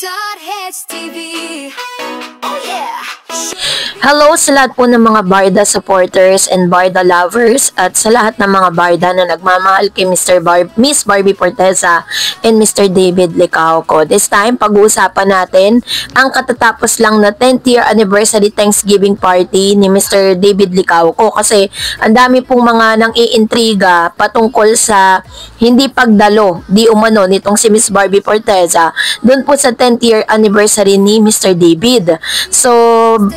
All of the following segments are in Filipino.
Hits TV. Oh yeah. Hello sa lahat po ng mga Barda supporters and Barda lovers at sa lahat ng mga Barda na nagmamahal kay Miss Barbie Forteza and Mr. David Licauco. This time, pag-uusapan natin ang katatapos lang na 10th year anniversary Thanksgiving party ni Mr. David Licauco kasi ang dami pong mga nang-iintriga patungkol sa hindi pagdalo di umano nitong si Miss Barbie Forteza dun po sa 10th year anniversary ni Mr. David. So,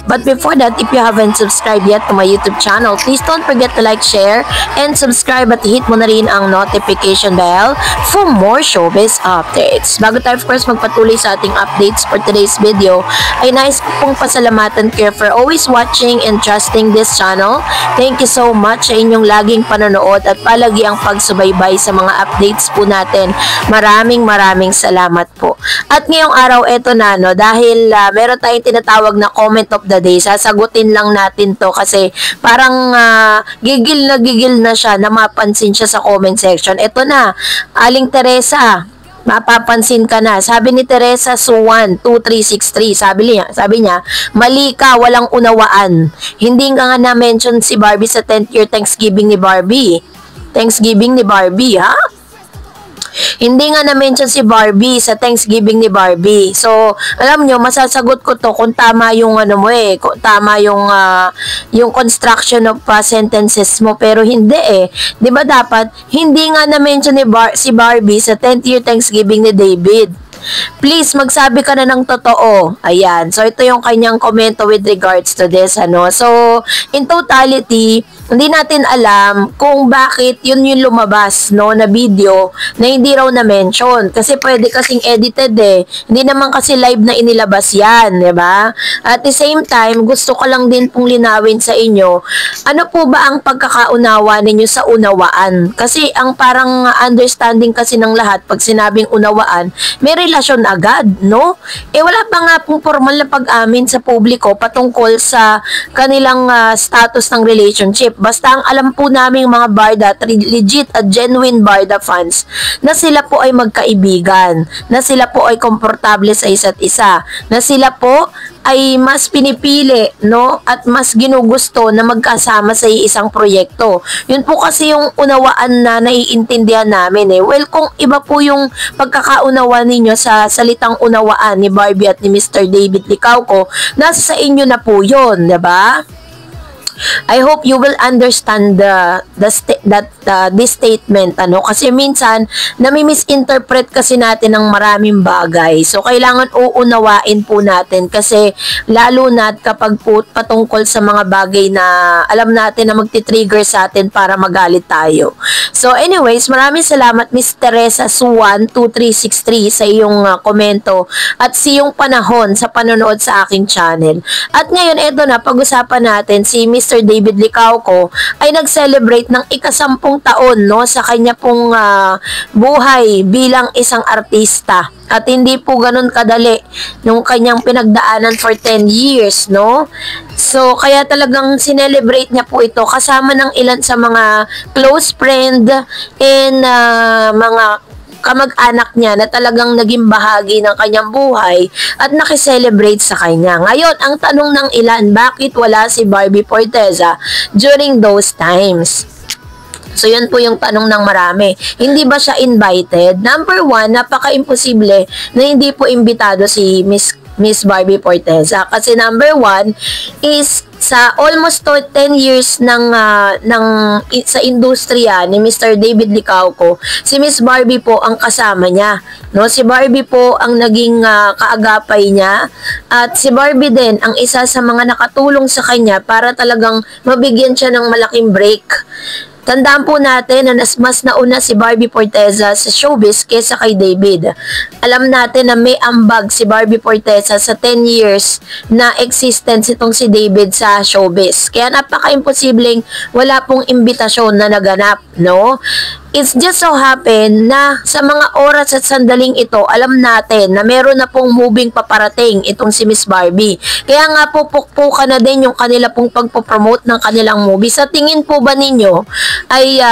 but before that, if you haven't subscribed yet to my YouTube channel, please don't forget to like, share, and subscribe at hit mo na rin ang notification bell for more showbiz updates. Bago tayo, of course, magpatuloy sa ating updates for today's video, ay nais ko pong pasalamatan kayo for always watching and trusting this channel. Thank you so much sa inyong laging panonood at palagi ang pagsubaybay sa mga updates po natin. Maraming salamat po. At ngayong araw, eto na, no, dahil meron tayong tinatawag na comment of the day, sasagutin lang natin to kasi parang gigil na siya na mapansin siya sa comment section. Ito na, Aling Teresa, mapapansin ka na. Sabi ni Teresa Suwan 2363, sabi niya, mali ka, walang unawaan. Hindi nga na-mention si Barbie sa 10th year Thanksgiving ni Barbie. Thanksgiving ni Barbie, ha? Hindi nga na-mention si Barbie sa Thanksgiving ni Barbie. So, alam nyo, masasagot ko to kung tama yung ano mo kung tama yung construction of sentences mo, pero hindi 'Di ba dapat hindi nga na-mention si Barbie sa 10th year Thanksgiving ni David? Please, magsabi ka na ng totoo. Ayan. So, ito yung kanyang komento with regards to this, ano. So, in totality, hindi natin alam kung bakit yun yung lumabas, no, na video na hindi raw na-mention. Kasi pwede kasing edited Hindi naman kasi live na inilabas yan, di ba? At the same time, gusto ko lang din pong linawin sa inyo, ano po ba ang pagkakaunawa ninyo sa unawaan? Kasi ang parang understanding kasi ng lahat, pag sinabing unawaan, may relasyon agad, no? Wala pa nga pong formal na pag-amin sa publiko patungkol sa kanilang status ng relationship. Basta ang alam po naming mga Barda, legit at genuine Barda fans, na sila po ay magkaibigan, na sila po ay komportable sa isa't isa, na sila po ay mas pinipili, no, at mas ginugusto na magkasama sa isang proyekto. Yun po kasi yung unawaan na naiintindihan namin Well, kung iba po yung pagkakaunawa ninyo sa salitang unawaan ni Barbie at ni Mr. David Licauco, nasa sa inyo na po yun, diba? I hope you will understand this statement, ano, kasi minsan nami-misinterpret kasi natin ng maraming bagay. So kailangan uunawain po natin kasi lalo na kapag po patungkol sa mga bagay na alam natin na magti-trigger sa atin para magalit tayo. So anyways, maraming salamat Miss Teresa Suwan 2363 sa iyong komento at sa iyong panahon sa panonood sa aking channel. At ngayon, eto na, pag-usapan natin si Mr. David Licauco ay nag-celebrate ng ika-10 taon, no, sa kanya pong buhay bilang isang artista. At hindi po ganun kadali nung kanyang pinagdaanan for 10 years, no? So, kaya talagang sinelebrate niya po ito kasama ng ilan sa mga close friend and mga kamag-anak niya na talagang naging bahagi ng kanyang buhay at nakiselebrate sa kanya. Ngayon, ang tanong ng ilan, bakit wala si Barbie Forteza during those times? So, yun po yung tanong ng marami. Hindi ba siya invited? Number one, napaka-imposible na hindi po imbitado si Miss Barbie Forteza. Kasi number one is sa almost 10 years sa industriya ni Mr. David Licauco, si Miss Barbie po ang kasama niya, no? Si Barbie po ang naging kaagapay niya at si Barbie din ang isa sa mga nakatulong sa kanya para talagang mabigyan siya ng malaking break. Tandaan po natin na mas nauna si Barbie Forteza sa showbiz kesa kay David. Alam natin na may ambag si Barbie Forteza sa 10 years na existence itong si David sa showbiz. Kaya napaka-imposibleng wala pong imbitasyon na naganap, no? It's just so happen na sa mga oras at sandaling ito, alam natin na meron na pong moving paparating itong si Miss Barbie. Kaya nga po pukpukan na din yung kanila pong pagpopromote ng kanilang movie. Sa tingin po ba ninyo ay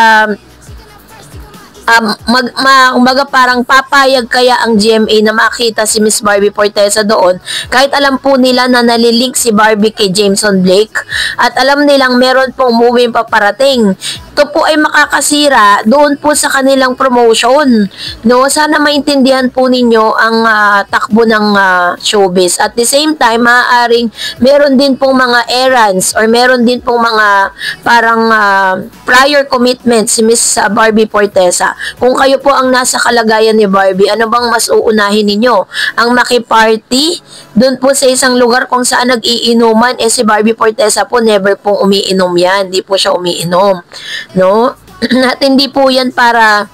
Umaga parang papayag kaya ang GMA na makita si Miss Barbie Fortesa doon kahit alam po nila na nalilink si Barbie kay Jameson Blake at alam nilang meron pong movie paparating. Ito po ay makakasira doon po sa kanilang promotion. No, sana maintindihan po ninyo ang takbo ng showbiz. At the same time, maaaring meron din pong mga errands or meron din pong mga parang prior commitment si Miss Barbie Fortesa. Kung kayo po ang nasa kalagayan ni Barbie, ano bang mas uunahin ninyo? Ang makiparty doon po sa isang lugar kung saan nag-iinuman, si Barbie Fortesa po never pong umiinom yan. Hindi po siya umiinom. No? At hindi po yan para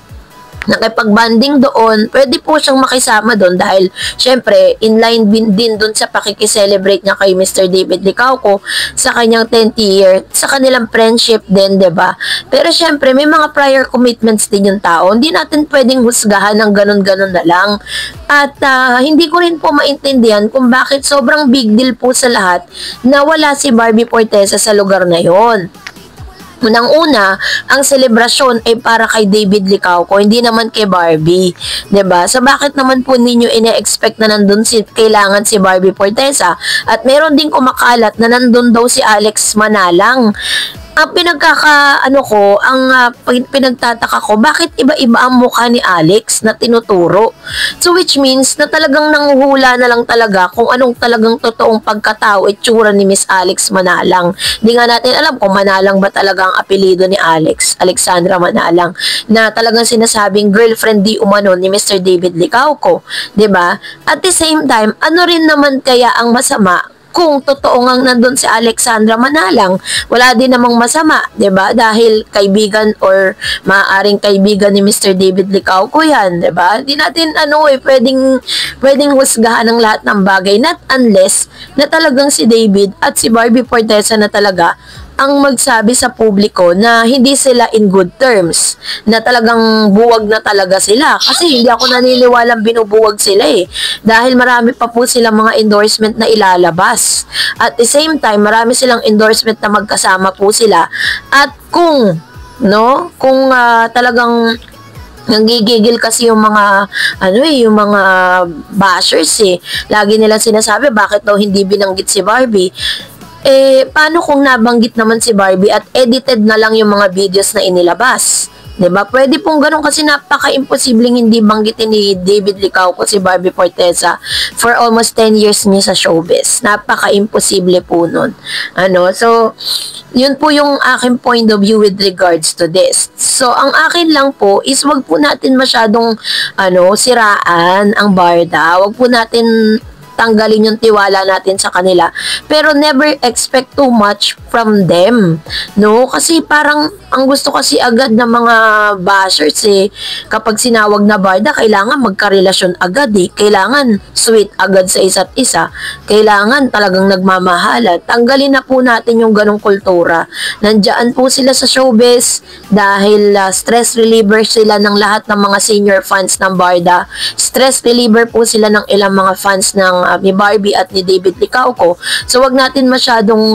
nakipag-banding doon, pwede po siyang makisama doon dahil syempre inline din doon sa pakikiselebrate niya kay Mr. David Licauco sa kanyang 10th year, sa kanilang friendship din, 'di ba? Pero syempre may mga prior commitments din yung tao. Hindi natin pwedeng husgahan ng ganun-ganun na lang. At hindi ko rin po maintindihan kung bakit sobrang big deal po sa lahat na wala si Barbie Fortesa sa lugar na 'yon. Unang-una, ang selebrasyon ay para kay David Licauco, hindi naman kay Barbie, 'di ba? So bakit naman po ninyo ine-expect na nandun kailangan si Barbie Fortesa at meron ding kumakalat na nandun daw si Alex Manalang. Ang pinagtataka ko, bakit iba-iba ang mukha ni Alex na tinuturo? So which means na talagang nanguhula na lang talaga kung anong talagang totoong pagkatao itsura ni Miss Alex Manalang. Hindi nga natin alam kung Manalang ba talaga ang apelido ni Alex, Alexandra Manalang, na talagang sinasabing girlfriend di umano ni Mr. David Licauco, 'di ba? At the same time, ano rin naman kaya ang masama kung totoo ngang nandun si Alexandra Manalang? Wala din namang masama, 'di ba? Dahil kaibigan or maaaring kaibigan ni Mr. David Licauco 'yan, 'di ba? Hindi natin pwedeng husgahan ng lahat ng bagay, not unless na talagang si David at si Barbie Fortesa na talaga ang magsabi sa publiko na hindi sila in good terms, na talagang buwag na talaga sila. Kasi hindi ako naniniwalang binubuwag sila dahil marami pa po silang mga endorsement na ilalabas. At the same time, marami silang endorsement na magkasama po sila. At kung talagang nanggigigil kasi yung mga yung mga bashers lagi nilang sinasabi bakit daw hindi binanggit si Barbie. Paano kung nabanggit naman si Barbie at edited na lang yung mga videos na inilabas? 'Di ba? Pwede pong ganun kasi napaka-imposibleng hindi banggitin ni David Licauco si Barbie Fortesa for almost 10 years niya sa showbiz. Napaka-imposible po nun. So, yun po yung aking point of view with regards to this. So, ang akin lang po is wag po natin masyadong siraan ang barda. Wag po natin tanggalin yung tiwala natin sa kanila. Pero never expect too much from them. No? Kasi parang ang gusto kasi agad ng mga bashers kapag sinawag na barda, kailangan magkarelasyon agad Kailangan sweet agad sa isa't isa. Kailangan talagang nagmamahalan. Tanggalin na po natin yung ganong kultura. Nandiyan po sila sa showbiz dahil stress reliever sila ng lahat ng mga senior fans ng barda. Stress reliever po sila ng ilang mga fans ng ni Barbie at ni David Licauco. So wag natin masyadong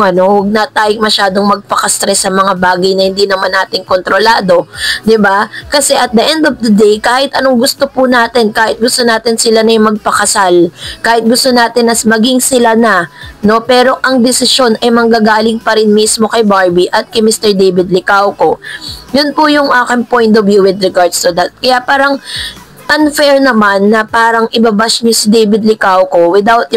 magpaka-stress sa mga bagay na hindi naman natin kontrolado, 'di ba? Kasi at the end of the day, kahit anong gusto po natin, kahit gusto natin sila na yung magpakasal, kahit gusto natin as maging sila na, pero ang desisyon ay manggagaling pa rin mismo kay Barbie at kay Mr. David Licauco. Yun po yung aking point of view with regards to that. Kaya parang unfair naman na parang ibabash niyo si David Licauco without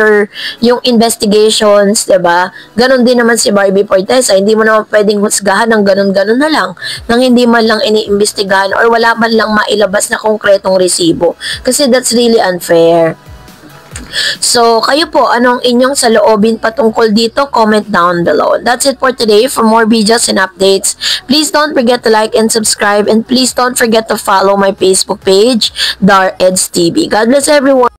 yung investigations, 'di ba? Ganon din naman si Barbie Fortesa. Hindi mo naman pwedeng husgahan ng ganon-ganon na lang nang hindi man lang iniimbestigahan or wala man lang mailabas na konkretong resibo. Kasi that's really unfair. So, kayo po, anong inyong saloobin patungkol dito? Comment down below. That's it for today. For more videos and updates, please don't forget to like and subscribe, and please don't forget to follow my Facebook page, Dar Eds TV. God bless everyone.